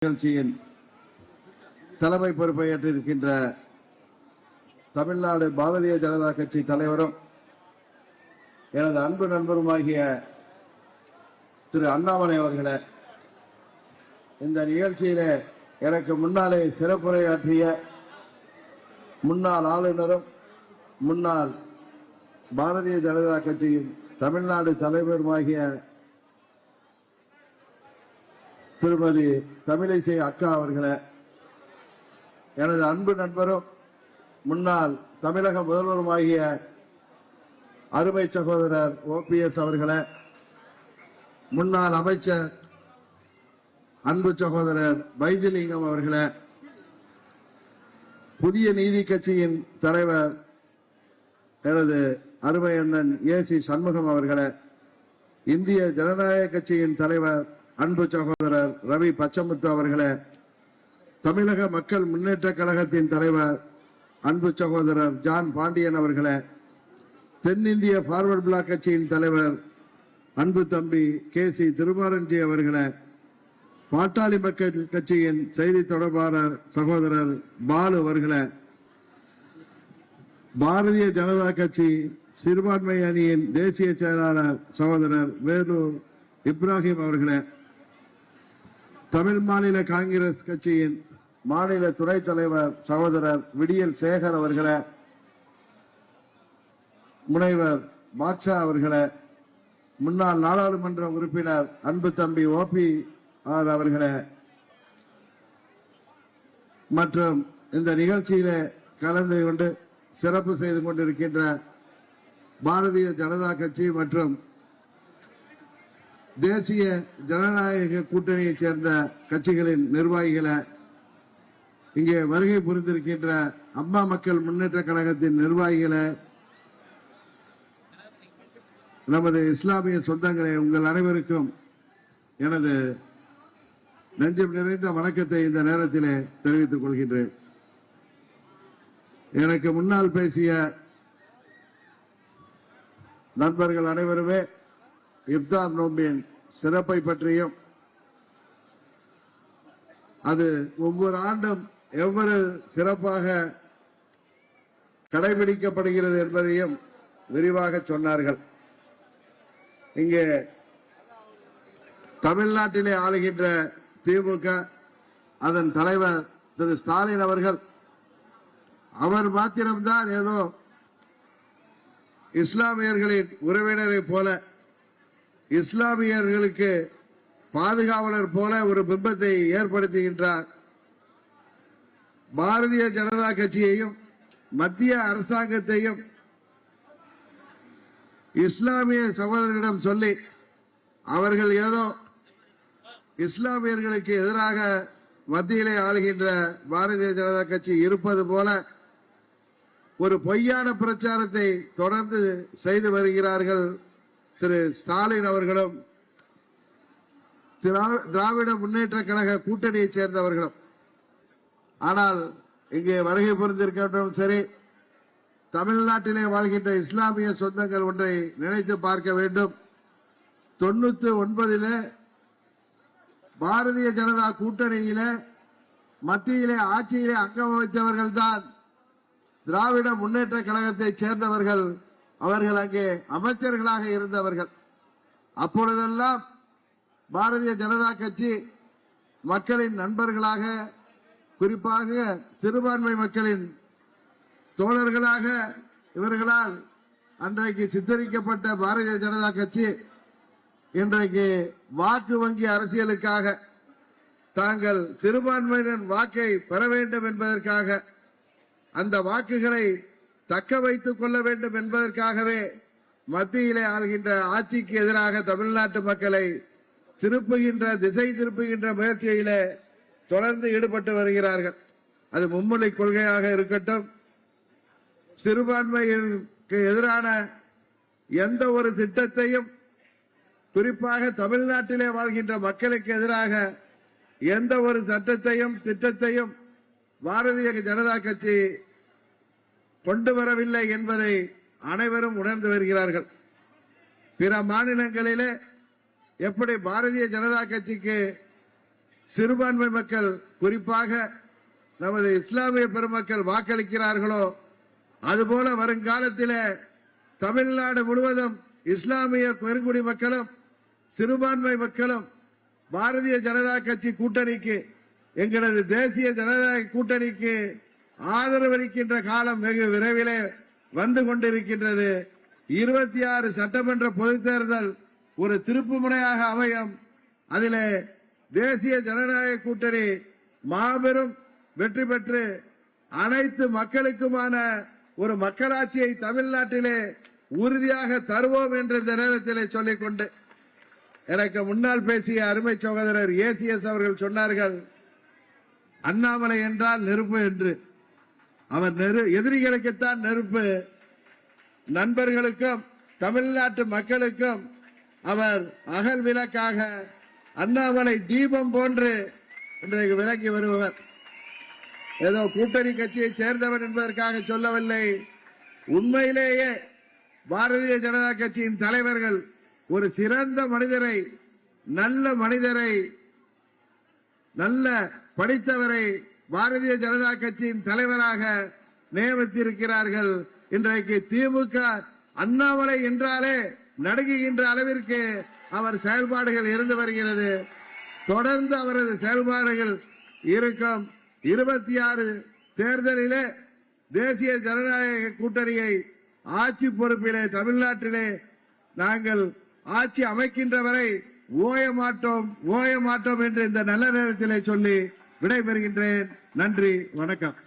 நிகழ்ச்சியின் தலைமை பொறுப்பை ஏற்றிருக்கின்ற தமிழ்நாடு பாரதிய ஜனதா கட்சி தலைவரும் எனது அன்பு நண்பருமாகிய திரு அண்ணாமலை அவர்களே, இந்த நிகழ்ச்சியிலே எனக்கு முன்னாலே சிறப்புரையாற்றிய முன்னாள் ஆளுநரும் முன்னாள் பாரதிய ஜனதா கட்சியின் தமிழ்நாடு தலைவருமாகிய திருமதி தமிழிசை அக்கா அவர்களே, எனது அன்பு நண்பரும் முன்னாள் தமிழக முதல்வருமாகிய அருமை சகோதரர் OPS அவர்களே, முன்னாள் அமைச்சர் அன்பு சகோதரர் வைத்திலிங்கம் அவர்களே, புதிய நீதி கட்சியின் தலைவர் எனது அருமை அண்ணன் AC சண்முகம் அவர்களே, இந்திய ஜனநாயக கட்சியின் தலைவர் அன்பு சகோதரர் ரவி பச்சமுத்து அவர்களே, தமிழக மக்கள் முன்னேற்ற கழகத்தின் தலைவர் அன்பு சகோதரர் ஜான் பாண்டியன் அவர்களே, தென்னிந்திய பார்வர்ட் பிளாக் கட்சியின் தலைவர் அன்பு தம்பி KC திருமாரஞ்சி அவர்களே, பாட்டாளி மக்கள் கட்சியின் செய்தி தொடர்பாளர் சகோதரர் பாலு அவர்களே, பாரதிய ஜனதா கட்சி சிறுபான்மை அணியின் தேசிய செயலாளர் சகோதரர் வேலூர் இப்ராஹிம் அவர்களே, தமிழ் மாநில காங்கிரஸ் கட்சியின் மாநில துணைத் தலைவர் சகோதரர் விடியல் சேகர் அவர்களே, முனைவர் பாட்ஷா அவர்களே, முன்னாள் நாடாளுமன்ற உறுப்பினர் அன்பு தம்பி OPR அவர்களே, மற்றும் இந்த நிகழ்ச்சியிலே கலந்து கொண்டு சிறப்பு செய்து கொண்டிருக்கின்ற பாரதிய ஜனதா கட்சி மற்றும் தேசிய ஜனநாயக கூட்டணியைச் சேர்ந்த கட்சிகளின் நிர்வாகிகளை, இங்கே வருகை புரிந்திருக்கின்ற அம்மா மக்கள் முன்னேற்ற கழகத்தின் நிர்வாகிகளை, நமது இஸ்லாமிய சொந்தங்களை, உங்கள் அனைவருக்கும் எனது நெஞ்சம் நிறைந்த வணக்கத்தை இந்த நேரத்திலே தெரிவித்துக் கொள்கின்றேன். எனக்கு முன்னால் பேசிய நண்பர்கள் அனைவருமே இப்தார் நோம்பின் சிறப்பை பற்றியும் அது ஒவ்வொரு ஆண்டும் எவ்வளவு சிறப்பாக கடைபிடிக்கப்படுகிறது என்பதையும் விரிவாக சொன்னார்கள். இங்கே தமிழ்நாட்டிலே ஆளுகின்ற திமுக அதன் தலைவர் திரு ஸ்டாலின் அவர்கள், அவர் மாத்திரம்தான் ஏதோ இஸ்லாமியர்களின் உறவினரை போல, இஸ்லாமியர்களுக்கு பாதுகாவலர் போல ஒரு பிம்பத்தை ஏற்படுத்துகின்றார். பாரதிய ஜனதா கட்சியையும் மத்திய அரசாங்கத்தையும் இஸ்லாமிய சகோதரர்களிடம் சொல்லி அவர்கள் ஏதோ இஸ்லாமியர்களுக்கு எதிராக மத்தியிலே ஆளுகின்ற பாரதிய ஜனதா கட்சி இருப்பது போல ஒரு பொய்யான பிரச்சாரத்தை தொடர்ந்து செய்து வருகிறார்கள் திரு ஸ்டாலின் அவர்களும் திராவிட முன்னேற்ற கழக கூட்டணியைச் சேர்ந்தவர்களும். ஆனால் இங்கே வருகை புரிந்திருக்கட்டும் சரி, தமிழ்நாட்டிலே வாழ்கின்ற இஸ்லாமிய சொந்தங்கள் ஒன்றை நினைத்து பார்க்க வேண்டும். 99 பாரதிய ஜனதா கூட்டணியில மத்தியிலே ஆட்சியிலே அங்கம் வகித்தவர்கள் தான் திராவிட முன்னேற்ற கழகத்தைச் சேர்ந்தவர்கள். அவர்கள் அங்கே அமைச்சர்களாக இருந்தவர்கள். அப்பொழுதெல்லாம் பாரதிய ஜனதா கட்சி மக்களின் நண்பர்களாக, குறிப்பாக சிறுபான்மை மக்களின் தோழர்களாக இவர்களால் அன்றைக்கு சித்தரிக்கப்பட்ட பாரதிய ஜனதா கட்சி இன்றைக்கு வாக்கு வங்கி அரசியலுக்காக, தாங்கள் சிறுபான்மையினர் வாக்கை பெற வேண்டும் என்பதற்காக, அந்த வாக்குகளை தக்க வைத்துக் கொள்ள வேண்டும் என்பதற்காகவே மத்தியிலே ஆளுகின்ற ஆட்சிக்கு எதிராக தமிழ்நாட்டு மக்களை திசை திருப்புகின்ற முயற்சியிலே தொடர்ந்து ஈடுபட்டு வருகிறார்கள். அது மும்மொழி கொள்கையாக இருக்கட்டும், சிறுபான்மையினருக்கு எதிரான எந்த ஒரு திட்டத்தையும், குறிப்பாக தமிழ்நாட்டிலே வாழ்கின்ற மக்களுக்கு எதிராக எந்த ஒரு திட்டத்தையும் பாரதிய ஜனதா கட்சி கொண்டு வரவில்லை என்பதை அனைவரும் உணர்ந்து வருகிறார்கள். பிற மாநிலங்களிலே எப்படி பாரதிய ஜனதா கட்சிக்கு சிறுபான்மை மக்கள் குறிப்பாக நமது இஸ்லாமிய பெருமக்கள் வாக்களிக்கிறார்களோ அதுபோல வருங்காலத்தில் தமிழ்நாடு முழுவதும் இஸ்லாமிய பெருங்குடி மக்களும் சிறுபான்மை மக்களும் பாரதிய ஜனதா கட்சி கூட்டணிக்கு எங்களது தேசிய ஜனநாயக கூட்டணிக்கு ஆதரவளிக்கின்ற காலம் வெகு விரைவிலே வந்து கொண்டிருக்கின்றது. 26 சட்டமன்ற பொதுத் தேர்தல் ஒரு திருப்பு முனையாக அமையும். அதிலே தேசிய ஜனநாயக கூட்டணி மாபெரும் வெற்றி பெற்று அனைத்து மக்களுக்குமான ஒரு மக்களாட்சியை தமிழ்நாட்டிலே உறுதியாக தருவோம் என்ற இந்த நேரத்திலே சொல்லிக்கொண்டு எனக்கு முன்னால் பேசிய அருமை சகோதரர் ஏசிஎஸ் அவர்கள் சொன்னார்கள், அண்ணாமலை என்றால் நெருப்பு என்று. அவர் எதிரிகளுக்குத்தான் நெருப்பு, நண்பர்களுக்கும் தமிழ்நாட்டு மக்களுக்கும் அவர் அகல் விளக்காக அண்ணாமலை தீபம் போன்று இன்றைக்கு விளக்கி வருபவர். ஏதோ கூட்டணி கட்சியை சேர்ந்தவர் என்பதற்காக சொல்லவில்லை. உண்மையிலேயே பாரதிய ஜனதா கட்சியின் தலைவர்கள் ஒரு சிறந்த மனிதரை, நல்ல மனிதரை, நல்ல படித்தவரை பாரதிய ஜனதா கட்சியின் தலைவராக நியமித்திருக்கிறார்கள். இன்றைக்கு திமுக அண்ணாமலை என்றாலே நடுங்குகின்ற அளவிற்கு அவர் செயல்பாடுகள் இருந்து வருகிறது. தொடர்ந்து அவரது செயல்பாடுகள் இருக்கும். 26 தேர்தலிலே தேசிய ஜனநாயக கூட்டணியை ஆட்சி பொறுப்பிலே தமிழ்நாட்டிலே நாங்கள் ஆட்சி அமைக்கின்ற வரை ஓய மாட்டோம் என்று இந்த நல்ல நேரத்திலே சொல்லி விடைபெறுகின்றேன். நன்றி, வணக்கம்.